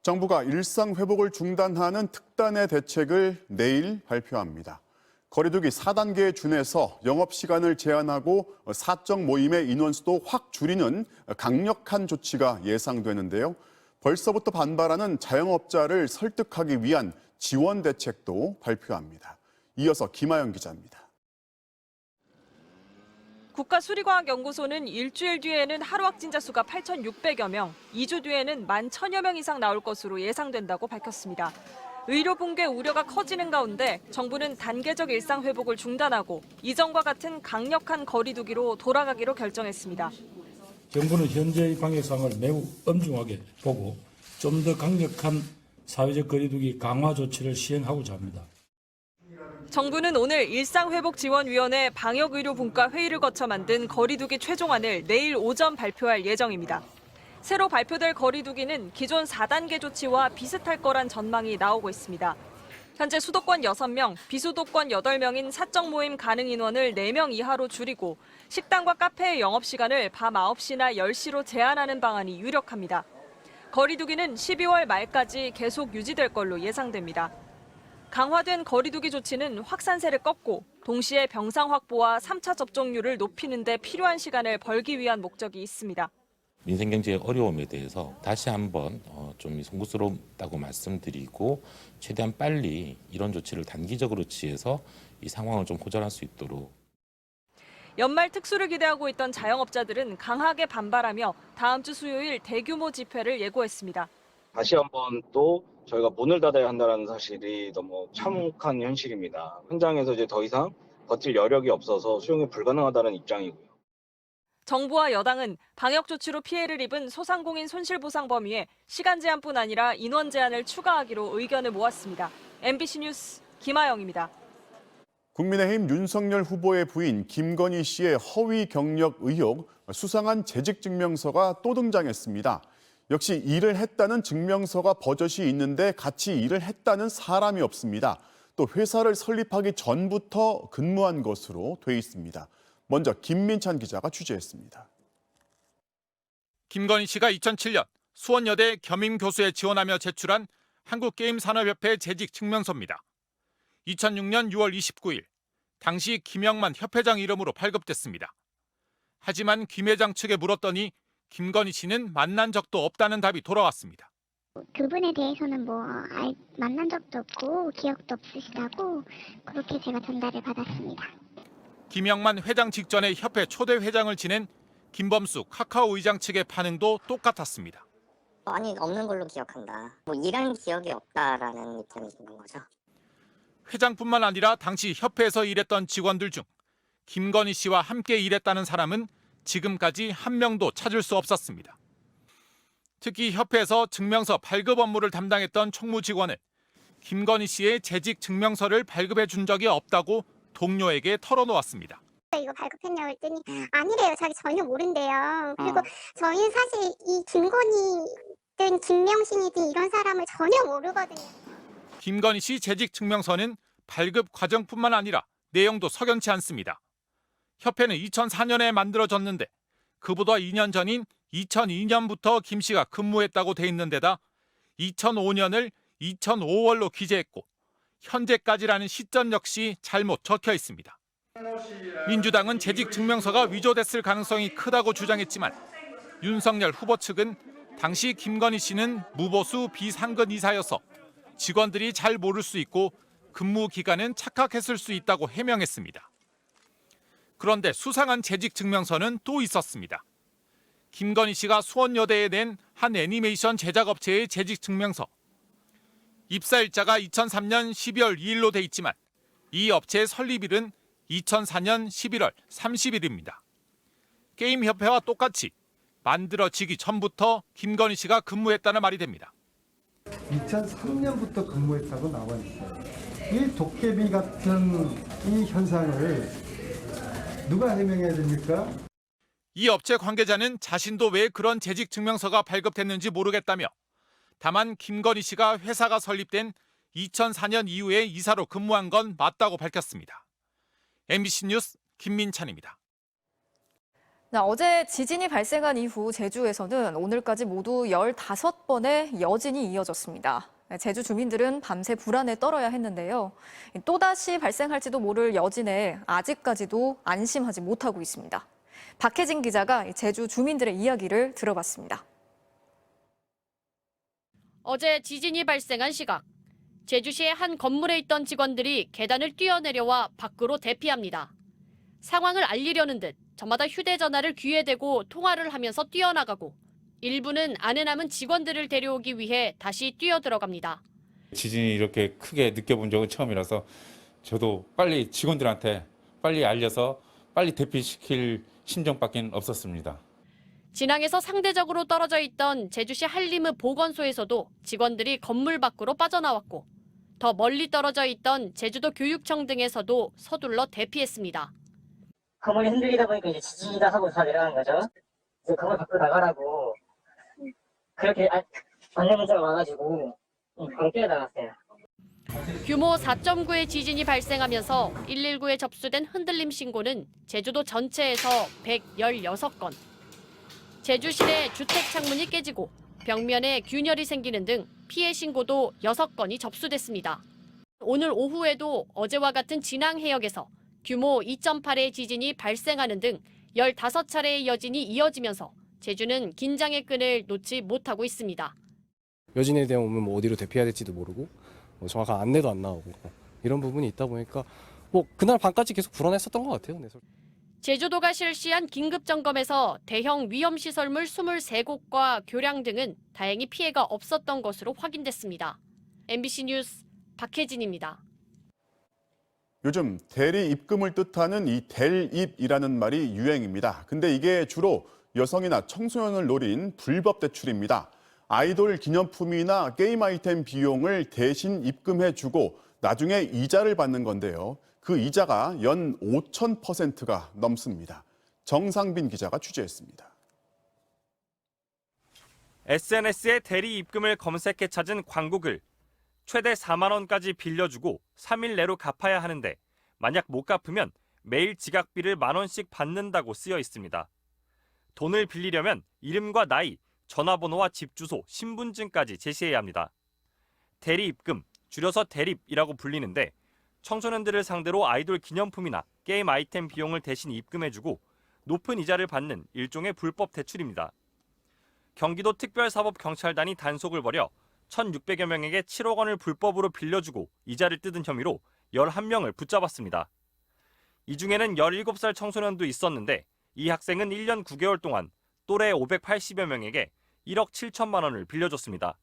정부가 일상 회복을 중단하는 특단의 대책을 내일 발표합니다. 거리두기 4단계에 준해서 영업시간을 제한하고 사적 모임의 인원수도 확 줄이는 강력한 조치가 예상되는데요. 벌써부터 반발하는 자영업자를 설득하기 위한 지원 대책도 발표합니다. 이어서 김아영 기자입니다. 국가수리과학연구소는 일주일 뒤에는 하루 확진자 수가 8,600여 명, 2주 뒤에는 11,000여 명 이상 나올 것으로 예상된다고 밝혔습니다. 의료 붕괴 우려가 커지는 가운데 정부는 단계적 일상 회복을 중단하고 이전과 같은 강력한 거리두기로 돌아가기로 결정했습니다. 정부는 현재의 방역 상황을 매우 엄중하게 보고 좀 더 강력한 사회적 거리두기 강화 조치를 시행하고자 합니다. 정부는 오늘 일상회복지원위원회 방역의료분과 회의를 거쳐 만든 거리두기 최종안을 내일 오전 발표할 예정입니다. 새로 발표될 거리두기는 기존 4단계 조치와 비슷할 거란 전망이 나오고 있습니다. 현재 수도권 6명, 비수도권 8명인 사적 모임 가능 인원을 4명 이하로 줄이고 식당과 카페의 영업시간을 밤 9시나 10시로 제한하는 방안이 유력합니다. 거리두기는 12월 말까지 계속 유지될 걸로 예상됩니다. 강화된 거리두기 조치는 확산세를 꺾고 동시에 병상 확보와 3차 접종률을 높이는 데 필요한 시간을 벌기 위한 목적이 있습니다. 민생경제의 어려움에 대해서 다시 한번 좀 송구스럽다고 말씀드리고 최대한 빨리 이런 조치를 단기적으로 취해서 이 상황을 좀 호전할 수 있도록. 연말 특수를 기대하고 있던 자영업자들은 강하게 반발하며 다음 주 수요일 대규모 집회를 예고했습니다. 다시 한번 또 저희가 문을 닫아야 한다는 사실이 너무 참혹한 현실입니다. 현장에서 이제 더 이상 버틸 여력이 없어서 수용이 불가능하다는 입장이고요. 정부와 여당은 방역 조치로 피해를 입은 소상공인 손실보상 범위에 시간 제한뿐 아니라 인원 제한을 추가하기로 의견을 모았습니다. MBC 뉴스 김아영입니다. 국민의힘 윤석열 후보의 부인 김건희 씨의 허위 경력 의혹, 수상한 재직증명서가 또 등장했습니다. 역시 일을 했다는 증명서가 버젓이 있는데 같이 일을 했다는 사람이 없습니다. 또 회사를 설립하기 전부터 근무한 것으로 돼 있습니다. 먼저 김민찬 기자가 취재했습니다. 김건희 씨가 2007년 수원여대 겸임교수에 지원하며 제출한 한국게임산업협회 재직증명서입니다. 2006년 6월 29일, 당시 김영만 협회장 이름으로 발급됐습니다. 하지만 김 회장 측에 물었더니 김건희 씨는 만난 적도 없다는 답이 돌아왔습니다. 그분에 대해서는 만난 적도 없고 기억도 없으시다고 그렇게 제가 전달을 받았습니다. 김영만 회장 직전에 협회 초대 회장을 지낸 김범수 카카오 의장 측의 반응도 똑같았습니다. 아니, 없는 걸로 기억한다. 일한 기억이 없다라는 입장이 있는 거죠. 회장뿐만 아니라 당시 협회에서 일했던 직원들 중 김건희 씨와 함께 일했다는 사람은 지금까지 한 명도 찾을 수 없었습니다. 특히 협회에서 증명서 발급 업무를 담당했던 총무 직원은 김건희 씨의 재직 증명서를 발급해 준 적이 없다고 동료에게 털어놓았습니다. 이거 발급했냐고 했더니 아니래요. 자기 전혀 모른대요. 그리고 저희는 사실 이 김건희든 김명신이든 이런 사람을 전혀 모르거든요. 김건희 씨 재직 증명서는 발급 과정뿐만 아니라 내용도 석연치 않습니다. 협회는 2004년에 만들어졌는데 그보다 2년 전인 2002년부터 김 씨가 근무했다고 돼 있는 데다 2005년을 2005월로 기재했고 현재까지라는 시점 역시 잘못 적혀 있습니다. 민주당은 재직 증명서가 위조됐을 가능성이 크다고 주장했지만 윤석열 후보 측은 당시 김건희 씨는 무보수 비상근 이사여서 직원들이 잘 모를 수 있고 근무 기간은 착각했을 수 있다고 해명했습니다. 그런데 수상한 재직 증명서는 또 있었습니다. 김건희 씨가 수원여대에 낸 한 애니메이션 제작업체의 재직 증명서. 입사일자가 2003년 12월 2일로 돼 있지만 이 업체의 설립일은 2004년 11월 30일입니다. 게임협회와 똑같이 만들어지기 전부터 김건희 씨가 근무했다는 말이 됩니다. 2003년부터 근무했다고 나와 있어요. 이 도깨비 같은 이 현상을 누가 해명해야 됩니까? 이 업체 관계자는 자신도 왜 그런 재직 증명서가 발급됐는지 모르겠다며 다만 김건희 씨가 회사가 설립된 2004년 이후에 이사로 근무한 건 맞다고 밝혔습니다. MBC 뉴스 김민찬입니다. 어제 지진이 발생한 이후 제주에서는 오늘까지 모두 15번의 여진이 이어졌습니다. 제주 주민들은 밤새 불안에 떨어야 했는데요. 또다시 발생할지도 모를 여진에 아직까지도 안심하지 못하고 있습니다. 박혜진 기자가 제주 주민들의 이야기를 들어봤습니다. 어제 지진이 발생한 시각. 제주시의 한 건물에 있던 직원들이 계단을 뛰어내려와 밖으로 대피합니다. 상황을 알리려는 듯 저마다 휴대전화를 귀에 대고 통화를 하면서 뛰어나가고 일부는 안에 남은 직원들을 데려오기 위해 다시 뛰어들어갑니다. 지진이 이렇게 크게 느껴본 적은 처음이라서 저도 빨리 직원들한테 빨리 알려서 빨리 대피시킬 심정밖에 없었습니다. 진앙에서 상대적으로 떨어져 있던 제주시 한림읍 보건소에서도 직원들이 건물 밖으로 빠져나왔고 더 멀리 떨어져 있던 제주도 교육청 등에서도 서둘러 대피했습니다. 건물이 흔들리다 보니까 이제 지진이다 하고 다 내려간 거죠. 이제 건물 밖으로 나가라고 그렇게 안내 문자가 와가지고 바로 뛰어나갔어요. 규모 4.9의 지진이 발생하면서 119에 접수된 흔들림 신고는 제주도 전체에서 116건. 제주시 내 주택 창문이 깨지고 벽면에 균열이 생기는 등 피해 신고도 6건이 접수됐습니다. 오늘 오후에도 어제와 같은 진앙 해역에서 규모 2.8의 지진이 발생하는 등 15차례의 여진이 이어지면서 제주는 긴장의 끈을 놓지 못하고 있습니다. 여진에 대한 오면 어디로 대피해야 될지도 모르고 정확한 안내도 안 나오고 이런 부분이 있다 보니까 그날 밤까지 계속 불안했었던 것 같아요. 제주도가 실시한 긴급 점검에서 대형 위험시설물 23곳과 교량 등은 다행히 피해가 없었던 것으로 확인됐습니다. MBC 뉴스 박혜진입니다. 요즘 대리 입금을 뜻하는 이 델입이라는 말이 유행입니다. 근데 이게 주로 여성이나 청소년을 노린 불법 대출입니다. 아이돌 기념품이나 게임 아이템 비용을 대신 입금해주고 나중에 이자를 받는 건데요. 그 이자가 연 5,000%가 넘습니다. 정상빈 기자가 취재했습니다. SNS에 대리 입금을 검색해 찾은 광고글. 최대 4만 원까지 빌려주고 3일 내로 갚아야 하는데 만약 못 갚으면 매일 지각비를 10,000원씩 받는다고 쓰여 있습니다. 돈을 빌리려면 이름과 나이, 전화번호와 집 주소, 신분증까지 제시해야 합니다. 대리 입금, 줄여서 대립이라고 불리는데 청소년들을 상대로 아이돌 기념품이나 게임 아이템 비용을 대신 입금해주고 높은 이자를 받는 일종의 불법 대출입니다. 경기도 특별사법경찰단이 단속을 벌여 1,600여 명에게 7억 원을 불법으로 빌려주고 이자를 뜯은 혐의로 11명을 붙잡았습니다. 이 중에는 17살 청소년도 있었는데 이 학생은 1년 9개월 동안 또래 580여 명에게 1억 7천만 원을 빌려줬습니다.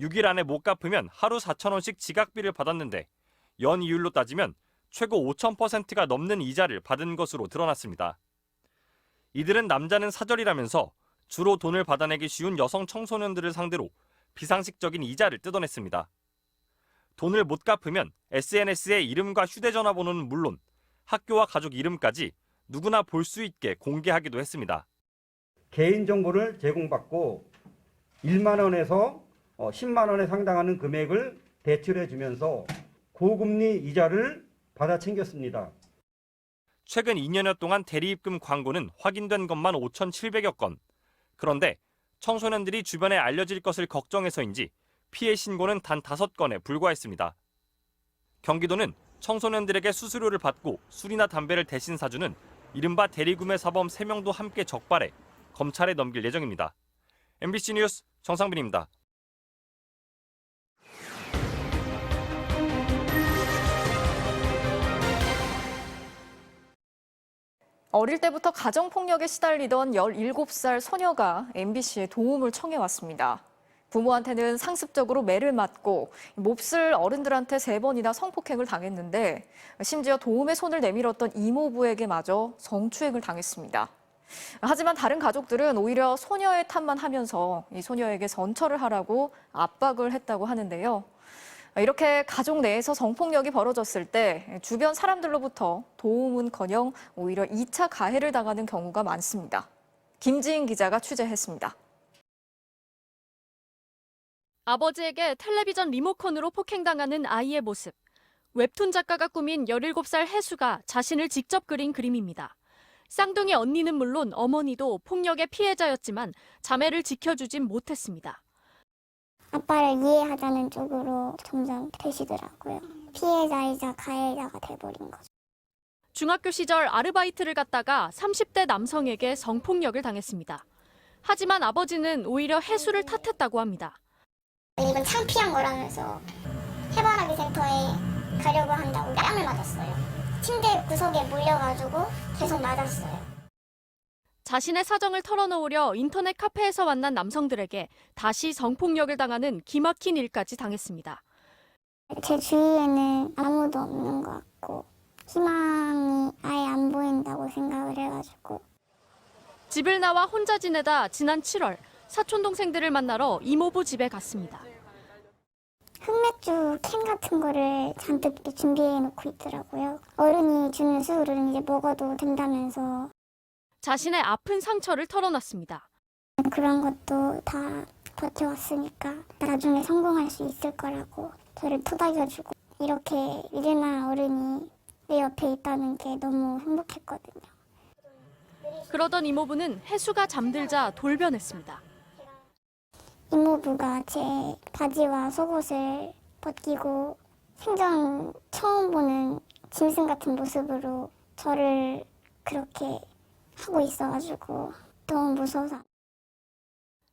6일 안에 못 갚으면 하루 4,000원씩 지각비를 받았는데 연 이율로 따지면 최고 5,000%가 넘는 이자를 받은 것으로 드러났습니다. 이들은 남자는 사절이라면서 주로 돈을 받아내기 쉬운 여성 청소년들을 상대로 비상식적인 이자를 뜯어냈습니다. 돈을 못 갚으면 SNS에 이름과 휴대전화 번호는 물론 학교와 가족 이름까지 누구나 볼 수 있게 공개하기도 했습니다. 개인정보를 제공받고 1만 원에서 10만 원에 상당하는 금액을 대출해 주면서 고금리 이자를 받아 챙겼습니다. 최근 2년여 동안 대리입금 광고는 확인된 것만 5,700여 건. 그런데 청소년들이 주변에 알려질 것을 걱정해서인지 피해 신고는 단 5건에 불과했습니다. 경기도는 청소년들에게 수수료를 받고 술이나 담배를 대신 사주는 이른바 대리구매 사범 3명도 함께 적발해 검찰에 넘길 예정입니다. MBC 뉴스 정상빈입니다. 어릴 때부터 가정폭력에 시달리던 17살 소녀가 MBC에 도움을 청해왔습니다. 부모한테는 상습적으로 매를 맞고 몹쓸 어른들한테 3번이나 성폭행을 당했는데 심지어 도움의 손을 내밀었던 이모부에게마저 성추행을 당했습니다. 하지만 다른 가족들은 오히려 소녀의 탓만 하면서 이 소녀에게 선처를 하라고 압박을 했다고 하는데요. 이렇게 가족 내에서 성폭력이 벌어졌을 때 주변 사람들로부터 도움은커녕 오히려 2차 가해를 당하는 경우가 많습니다. 김지인 기자가 취재했습니다. 아버지에게 텔레비전 리모컨으로 폭행당하는 아이의 모습. 웹툰 작가가 꾸민 17살 혜수가 자신을 직접 그린 그림입니다. 쌍둥이 언니는 물론 어머니도 폭력의 피해자였지만 자매를 지켜주진 못했습니다. 아빠를 이해하자는 쪽으로 점점 되시더라고요. 피해자이자 가해자가 돼버린 거죠. 중학교 시절 아르바이트를 갔다가 30대 남성에게 성폭력을 당했습니다. 하지만 아버지는 오히려 해수를 탓했다고 합니다. 이건 창피한 거라면서 해바라기 센터에 가려고 한다고 뺨을 맞았어요. 침대 구석에 몰려가지고 계속 맞았어요. 자신의 사정을 털어놓으려 인터넷 카페에서 만난 남성들에게 다시 성폭력을 당하는 기막힌 일까지 당했습니다. 제 주위에는 아무도 없는 것 같고 희망이 아예 안 보인다고 생각을 해가지고 집을 나와 혼자 지내다 지난 7월 사촌 동생들을 만나러 이모부 집에 갔습니다. 흑맥주 캔 같은 거를 잔뜩 이렇게 준비해 놓고 있더라고요. 어른이 주는 술을 이제 먹어도 된다면서 자신의 아픈 상처를 털어놨습니다. 그런 것도 다 버텨왔으니까 나중에 성공할 수 있을 거라고 저를 토닥여주고 이렇게 미래나 어른이 내 옆에 있다는 게 너무 행복했거든요. 그러던 이모부는 해수가 잠들자 돌변했습니다. 이모부가 제 바지와 속옷을 벗기고 생전 처음 보는 짐승 같은 모습으로 저를 그렇게 하고 있어가지고 너무 무서워서.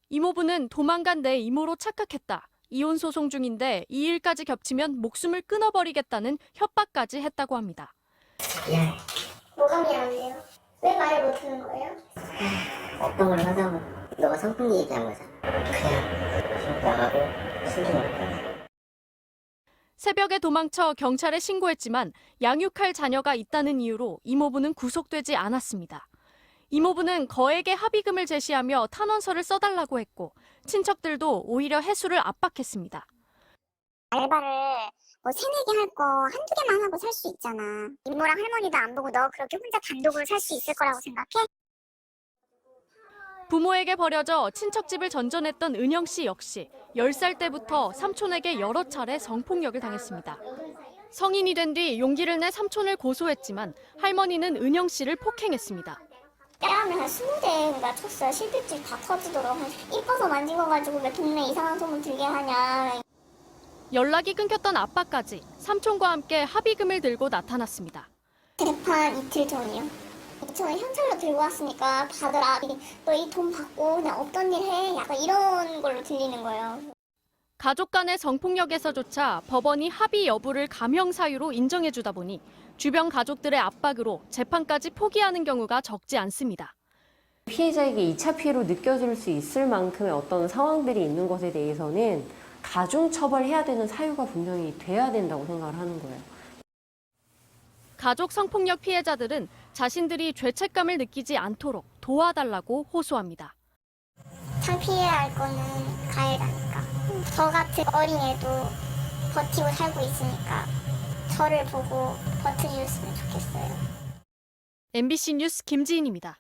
이모부는 도망간 내 이모로 착각했다. 이혼 소송 중인데 이 일까지 겹치면 목숨을 끊어버리겠다는 협박까지 했다고 합니다. 뭐가 미안해요? 왜 말을 못하는 거예요? 어떤 걸 하자고 너가 성폭력 얘기한 거잖아. 그냥 나가고 숨기니까. 새벽에 도망쳐 경찰에 신고했지만 양육할 자녀가 있다는 이유로 이모부는 구속되지 않았습니다. 이모부는 거액의 합의금을 제시하며 탄원서를 써달라고 했고 친척들도 오히려 해수를 압박했습니다. 알바를 뭐 3-4개 할 거 한두 개만 하고 살 수 있잖아. 이모랑 할머니도 안 보고 너 그렇게 혼자 단독으로 살 수 있을 거라고 생각해? 부모에게 버려져 친척집을 전전했던 은영 씨 역시 10살 때부터 삼촌에게 여러 차례 성폭력을 당했습니다. 성인이 된 뒤 용기를 내 삼촌을 고소했지만 할머니는 은영 씨를 폭행했습니다. 뺨을 한 20대인가 쳤어요. 실핏줄 다 터지도록. 이뻐서 만진 거 가지고 왜 동네 이상한 소문 들게 하냐. 연락이 끊겼던 아빠까지 삼촌과 함께 합의금을 들고 나타났습니다. 재판 이틀 전이요. 저는 현찰로 들고 왔으니까 받으라. 너 이 돈 받고 그냥 없던 일 해. 약간 이런 걸로 들리는 거예요. 가족 간의 성폭력에서조차 법원이 합의 여부를 감형 사유로 인정해주다 보니 주변 가족들의 압박으로 재판까지 포기하는 경우가 적지 않습니다. 피해자에게 2차 피해로 느껴질 수 있을 만큼의 어떤 상황들이 있는 것에 대해서는 가중처벌해야 되는 사유가 분명히 돼야 된다고 생각을 하는 거예요. 가족 성폭력 피해자들은 자신들이 죄책감을 느끼지 않도록 도와달라고 호소합니다. 창피해야 할 거는 가해자니까. 저 같은 어린애도 버티고 살고 있으니까 저를 보고 버텨주셨으면 좋겠어요. MBC 뉴스 김지인입니다.